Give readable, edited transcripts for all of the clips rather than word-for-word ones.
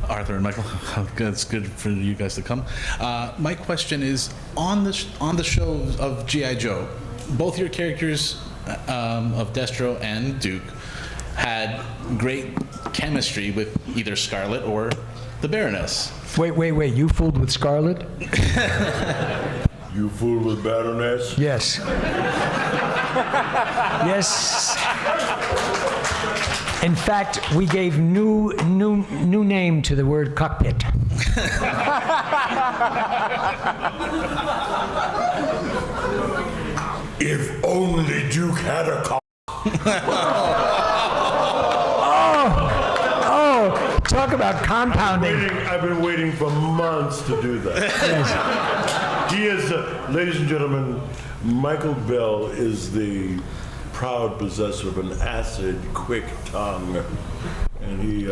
Arthur and Michael. It's good for you guys to come. My question is, on the show of G.I. Joe, both your characters of Destro and Duke had great chemistry with either Scarlett or the Baroness. Wait. You fooled with Scarlett? You fooled with Baroness? Yes. Yes. In fact, we gave new name to the word cockpit. If only Duke had a cock. Oh, talk about compounding. I've been waiting for months to do that. Yes. He is, ladies and gentlemen, Michael Bell is the proud possessor of an acid, quick tongue, and he.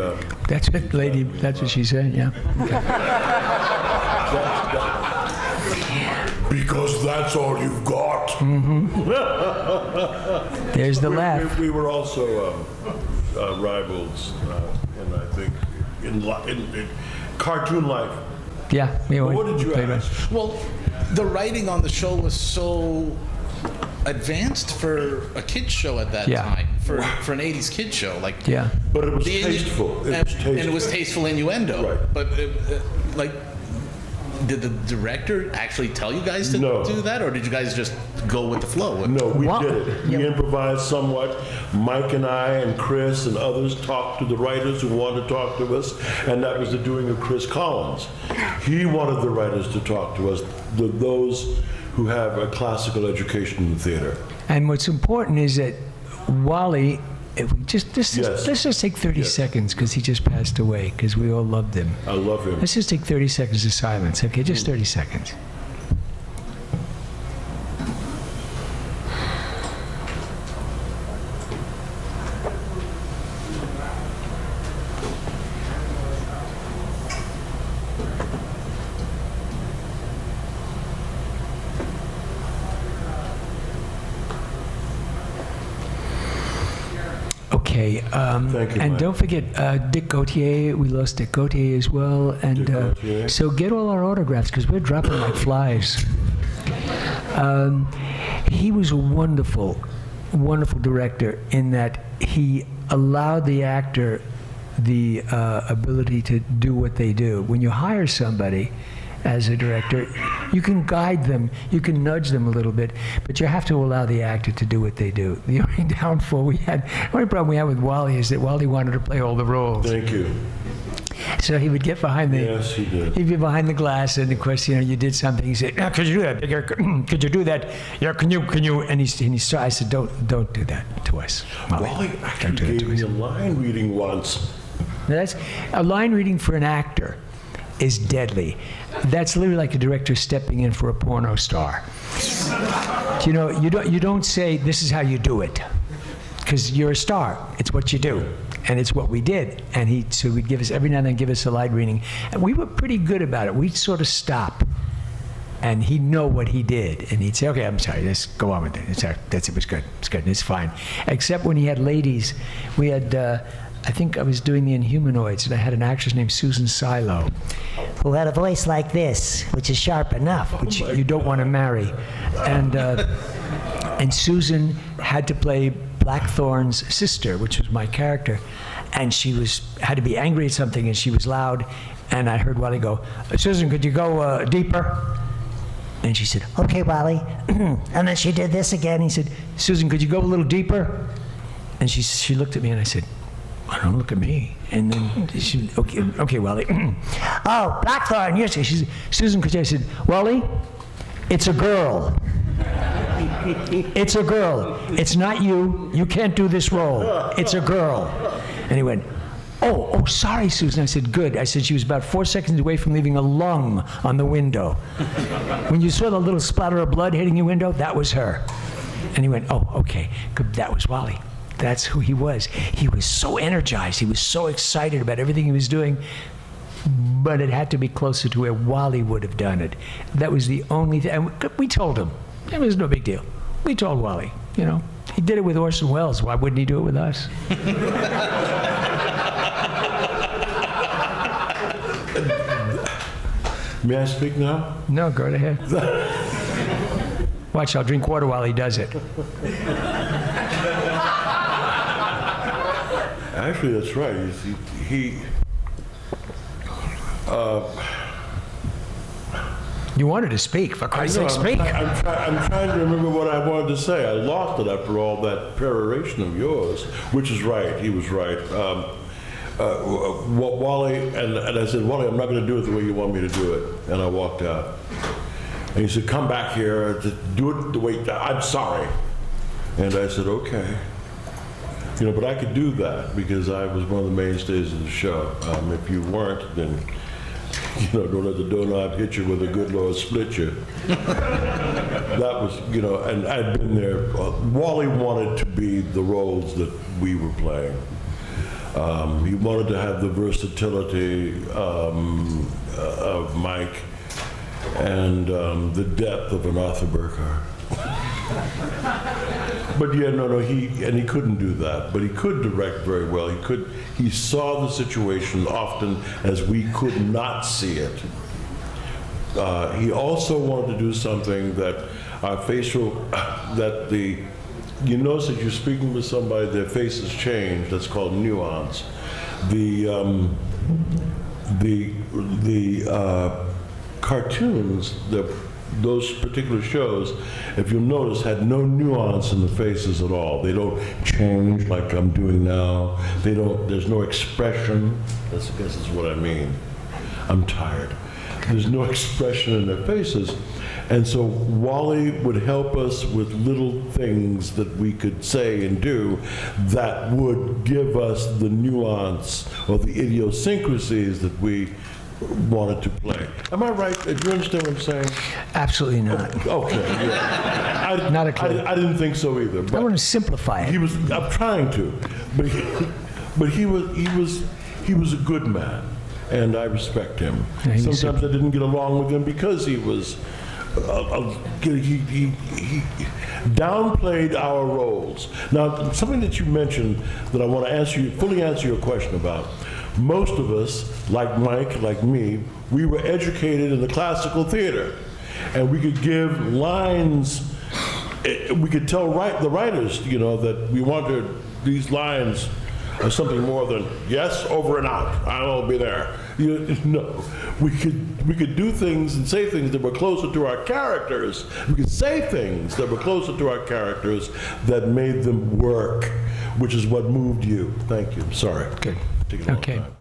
That's it, lady. That's what she said. Yeah. Because that's all you've got. Mm-hmm. There's the laugh. We were also rivals, and I think in cartoon life. Yeah. What did you ask? Well, the writing on the show was so advanced for a kids show at that time, for an 80s kids show. Like, yeah. But it was tasteful. And it was tasteful innuendo. Right. But did the director actually tell you guys to do that, or did you guys just go with the flow? No, we did it. We improvised somewhat. Mike and I and Chris and others talked to the writers who wanted to talk to us, and that was the doing of Chris Collins. He wanted the writers to talk to us, those who have a classical education in the theater. And what's important is that Wally, if we just let's just take 30 seconds, because he just passed away, because we all loved him. I love him. Let's just take 30 seconds of silence, okay? Just 30 seconds. Okay, Thank you, and Mike. don't forget Dick Gautier. We lost Dick Gautier as well, and so get all our autographs, because we're dropping like flies. He was a wonderful director in that he allowed the actor the ability to do what they do. When you hire somebody as a director, you can guide them, you can nudge them a little bit, but you have to allow the actor to do what they do. The only downfall the only problem we had with Wally is that Wally wanted to play all the roles. Thank you. So he would get behind the. Yes, he did. He'd be behind the glass, and of course, you did something. He said, "Could you do that? Could you do that? Yeah, can you?" And he started. I said, "Don't do that to us, Wally. Wally actually gave me a line reading once. That's a line reading for an actor is deadly. That's literally like a director stepping in for a porno star. You don't say this is how you do it, because you're a star. It's what you do, and it's what we did. And so we'd give us every now and then give us a line reading, and we were pretty good about it. We'd sort of stop, and he'd know what he did, and he'd say, "Okay, I'm sorry. Let's go on with it. It was good. It's good. It's fine." Except when he had ladies, we had. I think I was doing the Inhumanoids, and I had an actress named Susan Silo, who had a voice like this, which is sharp enough, which you don't want to marry. And Susan had to play Blackthorn's sister, which was my character, and she had to be angry at something, and she was loud, and I heard Wally go, "Susan, could you go deeper?" And she said, "Okay, Wally." And then she did this again. He said, "Susan, could you go a little deeper?" And she looked at me, and I said, "Don't look at me." And then she, okay, Wally. "Oh, Blackthorn, yes." She said, "Susan, could you?" I said, "Wally, it's a girl. It's a girl. It's not you. You can't do this role. It's a girl." And he went, oh, sorry, Susan." I said, "Good." I said, "She was about 4 seconds away from leaving a lung on the window. When you saw the little splatter of blood hitting your window, that was her." And he went, "Oh, okay, good. That was Wally." That's who he was. He was so energized. He was so excited about everything he was doing, but it had to be closer to where Wally would have done it. That was the only thing. And we told him. It was no big deal. We told Wally, He did it with Orson Welles. Why wouldn't he do it with us? May I speak now? No, go right ahead. Watch, I'll drink water while he does it. Actually, that's right. You wanted to speak, for Christ's sake, speak. I'm trying to remember what I wanted to say. I lost it after all that peroration of yours, which is right. He was right. Wally, and I said, Wally, I'm not going to do it the way you want me to do it. And I walked out. And he said, come back here, do it the way, I'm sorry. And I said, okay. You know, but I could do that because I was one of the mainstays of the show. If you weren't, then, you know, don't let the doorknob hit you with a good Lord split you. That was, you know, and I'd been there. Wally wanted to be the roles that we were playing. He wanted to have the versatility of Mike and the depth of an Arthur Burghardt. But yeah, no, he couldn't do that. But he could direct very well. He saw the situation often as we could not see it. He also wanted to do something that our facial, you notice that you're speaking with somebody, their faces change. That's called nuance. The cartoons, those particular shows, if you'll notice, had no nuance in the faces at all. They don't change like I'm doing now. There's no expression. I guess is what I mean. I'm tired. There's no expression in their faces. And so Wally would help us with little things that we could say and do that would give us the nuance or the idiosyncrasies that we wanted to play. Am I right? Do you understand what I'm saying? Absolutely not. Okay. Yeah. Not a clue. I didn't think so either. But I want to simplify it. I'm trying to, but he was a good man, and I respect him. Yeah, Sometimes I didn't get along with him because he was. He downplayed our roles. Now, something that you mentioned that I want to fully answer your question about. Most of us, like Mike, like me, we were educated in the classical theater, and we could give lines. We could tell the writers, you know, that we wanted these lines or something more than yes, over and out. I'll be there. No, we could do things and say things that were closer to our characters. We could say things that were closer to our characters that made them work, which is what moved you. Thank you. Sorry. Good. Taking a long Okay. time.